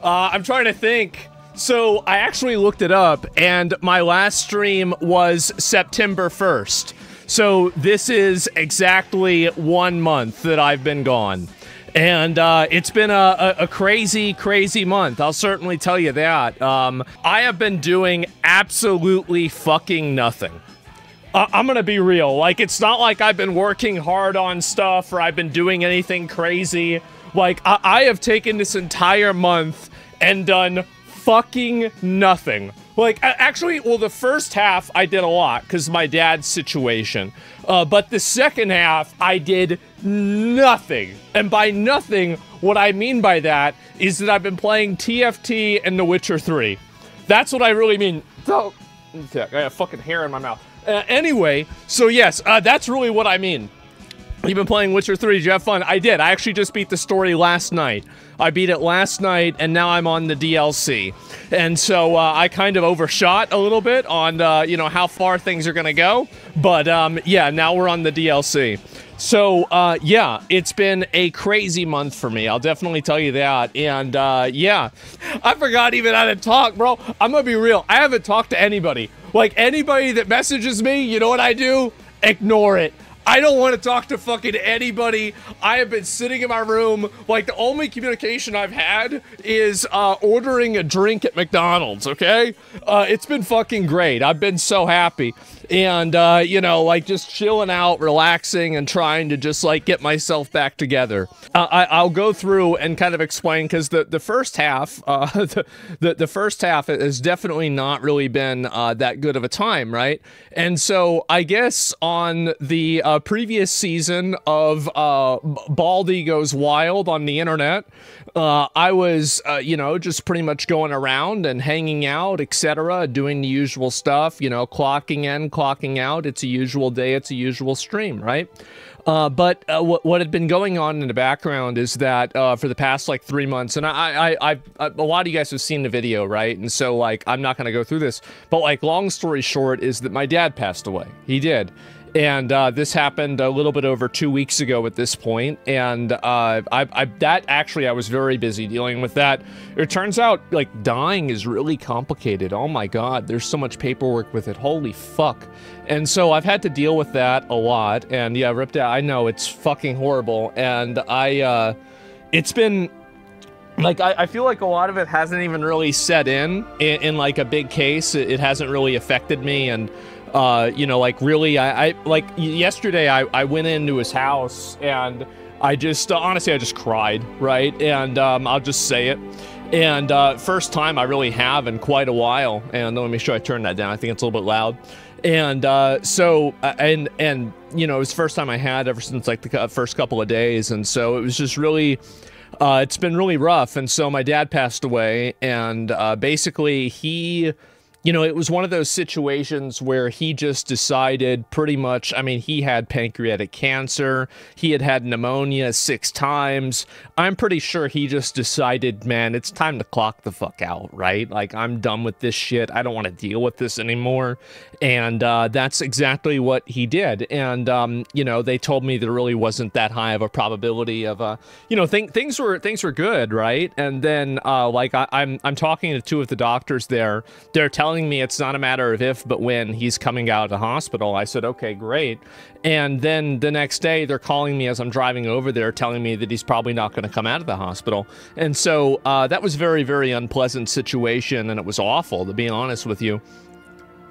I'm trying to think. So I actually looked it up, and my last stream was September 1st. So this is exactly 1 month that I've been gone. And it's been a crazy, crazy month. I'll certainly tell you that. I have been doing absolutely fucking nothing. I'm gonna be real. Like, it's not like I've been working hard on stuff or I've been doing anything crazy. Like, I have taken this entire month and done fucking nothing. Like, actually, well, the first half I did a lot because my dad's situation. But the second half, I did nothing. And by nothing, what I mean by that is that I've been playing TFT and The Witcher 3. That's what I really mean. So, I got a fucking hair in my mouth. Anyway, so yes, that's really what I mean. You've been playing Witcher 3, did you have fun? I did. I actually just beat the story last night. I beat it last night, and now I'm on the DLC. And so, I kind of overshot a little bit on, you know, how far things are gonna go. But, yeah, now we're on the DLC. So, yeah, it's been a crazy month for me. I'll definitely tell you that. And, yeah, I forgot even how to talk, bro. I'm gonna be real. I haven't talked to anybody. Like, anybody that messages me, you know what I do? Ignore it. I don't want to talk to fucking anybody. I have been sitting in my room. Like, the only communication I've had is ordering a drink at McDonald's, okay? It's been fucking great. I've been so happy. And, you know, like, just chilling out, relaxing, and trying to just, like, get myself back together. I'll go through and kind of explain, because the first half, the first half has definitely not really been that good of a time, right? And so, I guess on the previous season of Baldy Goes Wild on the internet, I was, you know, just pretty much going around and hanging out, etc., doing the usual stuff, you know, clocking in, clocking out. It's a usual day, it's a usual stream, right? But what had been going on in the background is that for the past, like, 3 months, and a lot of you guys have seen the video, right? And so, like, I'm not going to go through this, but, like, long story short is that my dad passed away. He did. And this happened a little bit over 2 weeks ago at this point, and I was very busy dealing with that. It turns out, like, dying is really complicated. Oh my god, there's so much paperwork with it. Holy fuck. And so I've had to deal with that a lot, and yeah, ripped out. I know, it's fucking horrible, and it's been... Like, I feel like a lot of it hasn't even really set in like, a big case. It hasn't really affected me, and... you know, like, really, like, yesterday, I went into his house, and I just, honestly, I just cried, right? And, I'll just say it. And, first time I really have in quite a while, and let me make sure I turn that down, I think it's a little bit loud. And, so, and, you know, it was the first time I had ever since, like, the first couple of days, and so it was just really... it's been really rough, and so my dad passed away, and, basically, he... You know, it was one of those situations where he just decided pretty much, I mean, he had pancreatic cancer, he had had pneumonia 6 times. I'm pretty sure he just decided, man, it's time to clock the fuck out, right? Like, I'm done with this shit. I don't want to deal with this anymore. And that's exactly what he did. And, you know, they told me there really wasn't that high of a probability of, you know, things were good, right? And then, like, I'm talking to 2 of the doctors there. They're telling me it's not a matter of if, but when he's coming out of the hospital. I said, okay, great. And then the next day, they're calling me as I'm driving over there, telling me that he's probably not going to come out of the hospital. And so that was a very, very unpleasant situation, and it was awful, to be honest with you.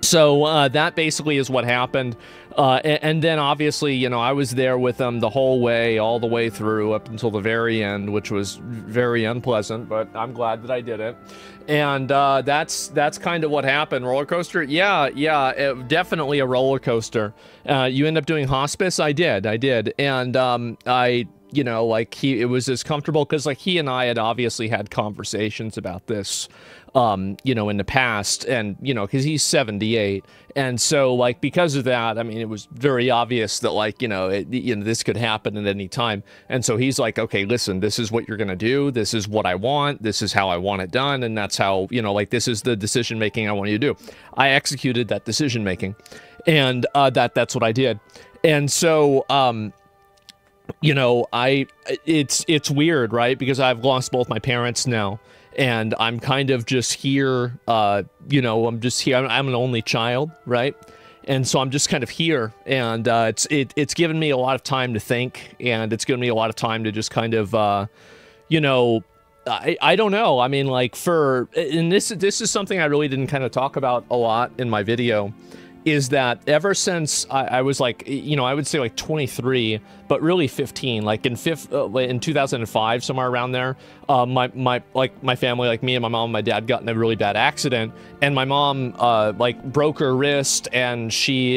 So that basically is what happened. And then obviously, you know, I was there with them the whole way, all the way through up until the very end, which was very unpleasant, but I'm glad that I did it. And that's kind of what happened. Roller coaster? Yeah, definitely a roller coaster. You end up doing hospice? I did. And you know, like, it was as comfortable, because, like, he and I had obviously had conversations about this, you know, in the past, and, you know, because he's 78, and so, like, because of that, I mean, it was very obvious that, like, you know, this could happen at any time, and so he's like, okay, listen, this is what you're gonna do, this is what I want, this is how I want it done, and that's how, you know, like, this is the decision-making I want you to do. I executed that decision-making, and that's what I did, and so, you know, it's weird, right? Because I've lost both my parents now. and I'm kind of just here, you know, I'm just here. I'm an only child, right? And so I'm just kind of here, and it's given me a lot of time to think, and it's given me a lot of time to just kind of, you know, I don't know. I mean, like, and this is something I really didn't kind of talk about a lot in my video, is that ever since I was like, you know, I would say like 23, but really 15, like in 2005, somewhere around there, my family, like me and my mom and my dad, got in a really bad accident, and my mom like broke her wrist, and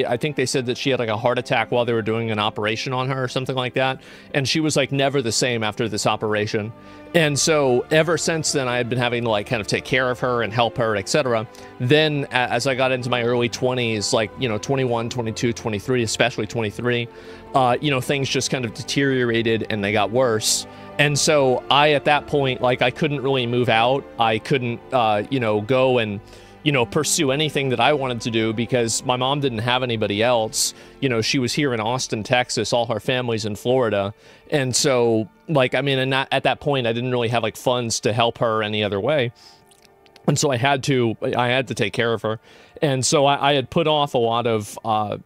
I think they said that she had like a heart attack while they were doing an operation on her or something like that, and she was like never the same after this operation. And so ever since then, I had been having to like kind of take care of her and help her, etc. Then as I got into my early 20s, like, you know, 21, 22, 23, especially 23, you know, things just kind of deteriorated and they got worse. And so at that point, like, I couldn't really move out. I couldn't, you know, go and, you know, pursue anything that I wanted to do because my mom didn't have anybody else. You know, she was here in Austin, Texas, all her family's in Florida. And so, like, I mean, and at that point, I didn't really have like funds to help her any other way. And so I had to take care of her. And so I had put off a lot of,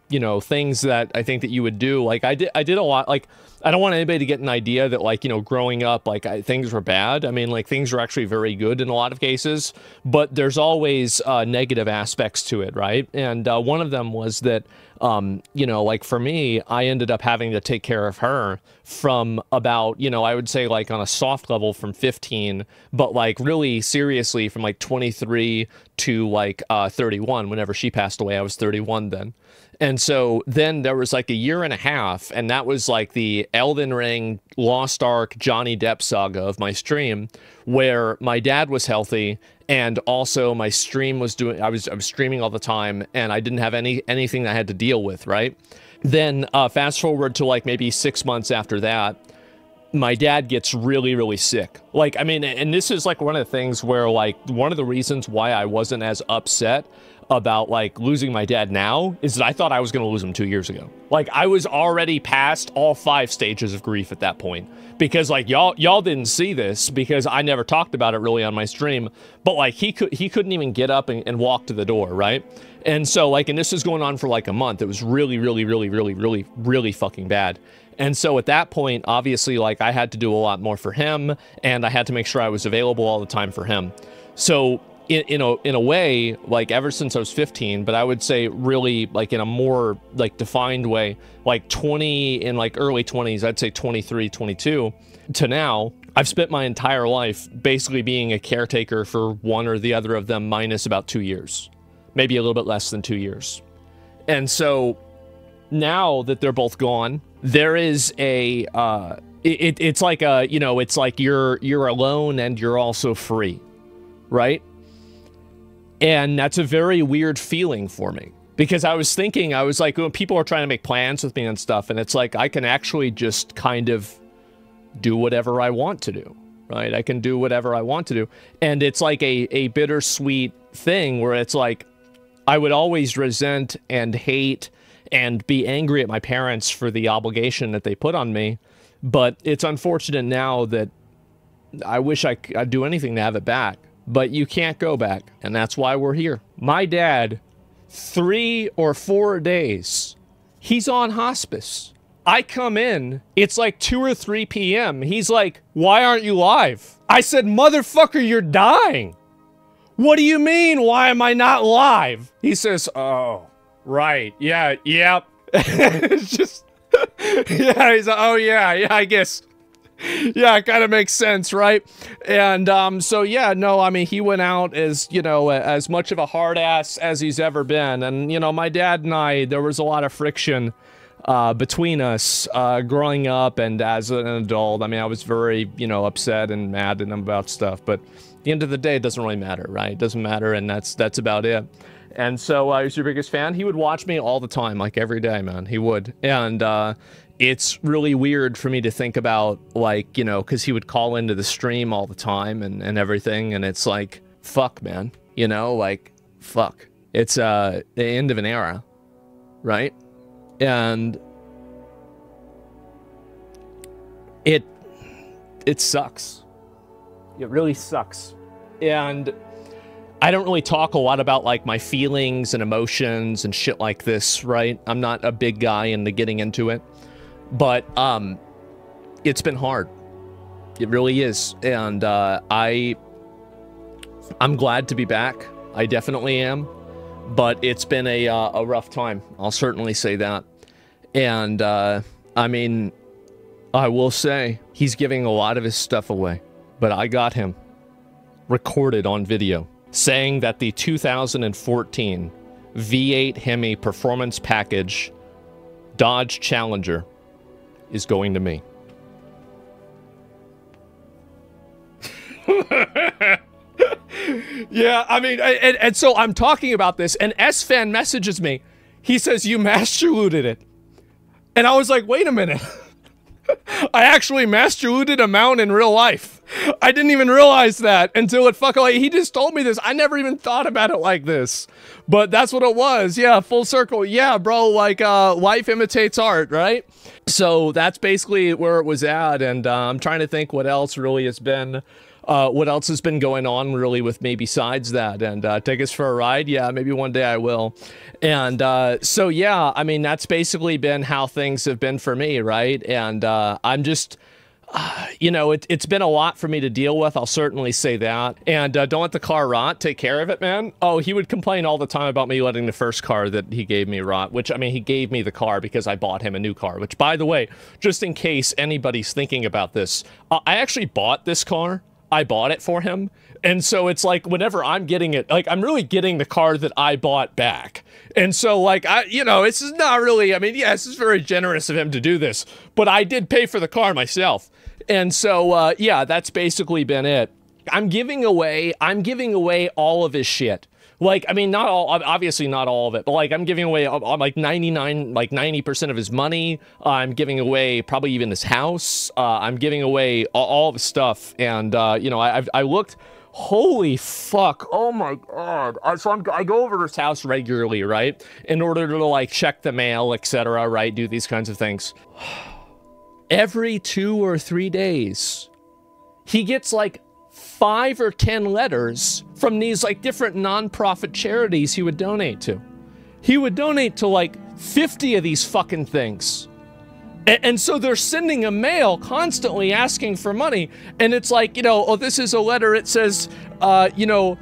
you know, things that I think that you would do. Like I did a lot, like, I don't want anybody to get an idea that, like, you know, growing up, like, things were bad. I mean, like, things were actually very good in a lot of cases, but there's always negative aspects to it, right? And one of them was that, you know, like, for me, I ended up having to take care of her from about, you know, I would say, like, on a soft level from 15, but, like, really seriously from, like, 23 to, like, 31. Whenever she passed away, I was 31 then. And so then there was like a year and a half, and that was like the Elden Ring, Lost Ark, Johnny Depp saga of my stream, where my dad was healthy, and also my stream was doing, I was streaming all the time, and I didn't have anything that I had to deal with, right? Then fast forward to like maybe 6 months after that, my dad gets really, really sick. Like, I mean, and this is like one of the things where, like, one of the reasons why I wasn't as upset about like losing my dad now is that I thought I was going to lose him 2 years ago. Like, I was already past all 5 stages of grief at that point, because like y'all didn't see this because I never talked about it really on my stream, but like he couldn't even get up and walk to the door, right? And so like, and this was going on for like a month. It was really, really, really, really, really, really fucking bad. And so at that point, obviously, like, I had to do a lot more for him, and I had to make sure I was available all the time for him. So in a way, like, ever since I was 15, but I would say really, like, in a more, like, defined way, like, in, like, early 20s, I'd say 23, 22, to now, I've spent my entire life basically being a caretaker for one or the other of them, minus about 2 years. Maybe a little bit less than 2 years. And so now that they're both gone, there is a, it's like a, you know, it's like you're alone and you're also free, right? And that's a very weird feeling for me, because I was thinking, I was like, when people are trying to make plans with me and stuff, and it's like, I can actually just kind of do whatever I want to do, right? I can do whatever I want to do. And it's like a bittersweet thing where it's like, I would always resent and hate and be angry at my parents for the obligation that they put on me. But it's unfortunate now that I wish I'd do anything to have it back. But you can't go back, and that's why we're here. My dad, 3 or 4 days, he's on hospice. I come in, it's like 2 or 3 p.m. He's like, "Why aren't you live?" I said, "Motherfucker, you're dying." "What do you mean, why am I not live?" He says, "Oh, right, yeah, yep." It's just, yeah, he's like, "Oh, yeah, I guess. Yeah, it kind of makes sense, right?" And so yeah, no, I mean, he went out as, you know, as much of a hard ass as he's ever been. And, you know, my dad and I, there was a lot of friction between us growing up and as an adult. I mean, I was very, you know, upset and mad at him about stuff, but at the end of the day, it doesn't really matter, right? It doesn't matter, and that's about it. And so I was your biggest fan. He would watch me all the time, like every day, man. He would. And it's really weird for me to think about, like, you know, because he would call into the stream all the time and everything, and it's like, fuck, man. You know, like, fuck. It's the end of an era, right? And it sucks. It really sucks. And I don't really talk a lot about like my feelings and emotions and shit like this, right? I'm not a big guy into getting into it, but it's been hard. It really is. And I'm glad to be back. I definitely am, but it's been a rough time. I'll certainly say that. And I mean, I will say he's giving a lot of his stuff away, but I got him recorded on video saying that the 2014 V8 Hemi Performance Package Dodge Challenger is going to me. Yeah, I mean, and so I'm talking about this, and S-Fan messages me. He says, you master looted it. And I was like, wait a minute. I actually master looted a mount in real life. I didn't even realize that until it like, he just told me this. I never even thought about it like this. But that's what it was. Yeah, full circle. Yeah, bro, like life imitates art, right? So that's basically where it was at. And I'm trying to think what else really has been what else has been going on really with me besides that. And take us for a ride? Yeah, maybe one day I will. And so, yeah, I mean, that's basically been how things have been for me, right? And I'm just, you know, it's been a lot for me to deal with. I'll certainly say that. And don't let the car rot. Take care of it, man. Oh, he would complain all the time about me letting the first car that he gave me rot, which, I mean, he gave me the car because I bought him a new car, which, by the way, just in case anybody's thinking about this, I actually bought this car. I bought it for him. And so it's like, whenever I'm getting it, like, I'm really getting the car that I bought back. And so, like, you know, it's not really, I mean, yes, it's very generous of him to do this, but I did pay for the car myself. And so, yeah, that's basically been it. I'm giving away all of his shit. Like, I mean, not all, obviously not all of it, but like, I'm giving away like 90% of his money. I'm giving away probably even his house. I'm giving away all of his stuff. And, you know, I looked, holy fuck, oh my God. So I go over to his house regularly, right? In order to like check the mail, etc., right? Do these kinds of things. Every 2 or 3 days, he gets like 5 or 10 letters from these like different non-profit charities he would donate to. He would donate to like 50 of these fucking things. And so they're sending a mail constantly asking for money. And it's like, you know, oh, this is a letter. It says, you know,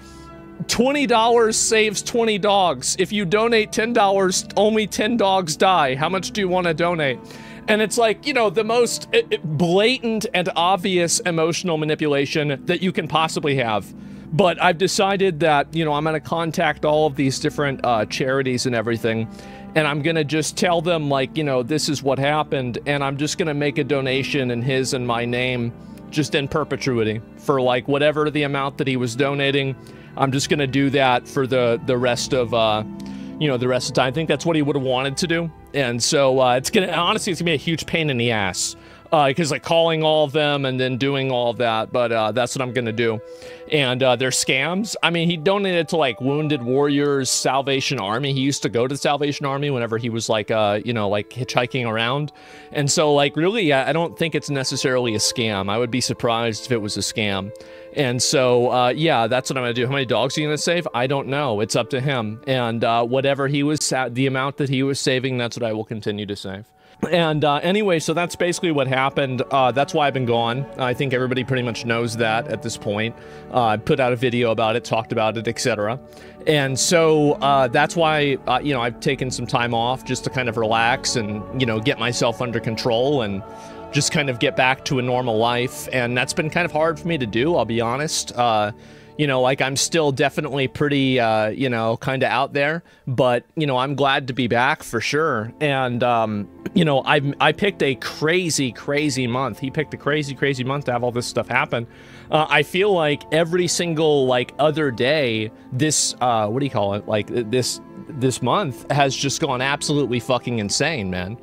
$20 saves 20 dogs. If you donate $10, only 10 dogs die. How much do you want to donate? And it's like, you know, the most blatant and obvious emotional manipulation that you can possibly have. But I've decided that, you know, I'm going to contact all of these different charities and everything. And I'm going to just tell them, like, you know, this is what happened. And I'm just going to make a donation in his and my name, just in perpetuity, for like whatever the amount that he was donating. I'm just going to do that for the rest of, you know, the rest of the time. I think that's what he would have wanted to do. And so it's going to, honestly, it's going to be a huge pain in the ass. Because like calling all of them and then doing all of that, but that's what I'm gonna do. And they're scams. I mean, he donated to like Wounded Warriors Salvation Army. He used to go to the Salvation Army whenever he was like, you know, like hitchhiking around. And so like, really, I don't think it's necessarily a scam. I would be surprised if it was a scam. And so, yeah, that's what I'm gonna do. How many dogs are you gonna save? I don't know. It's up to him. And whatever he was, the amount that he was saving, that's what I will continue to save. And anyway, so that's basically what happened. That's why I've been gone. I think everybody pretty much knows that at this point. I put out a video about it, talked about it, etc. And so that's why, you know, I've taken some time off just to kind of relax and, you know, get myself under control and just kind of get back to a normal life. And that's been kind of hard for me to do, I'll be honest. You know, like, I'm still definitely pretty, you know, kind of out there, but, you know, I'm glad to be back for sure. And, you know, I picked a crazy, crazy month. He picked a crazy, crazy month to have all this stuff happen. I feel like every single, like, other day, this, what do you call it? Like, this month has just gone absolutely fucking insane, man.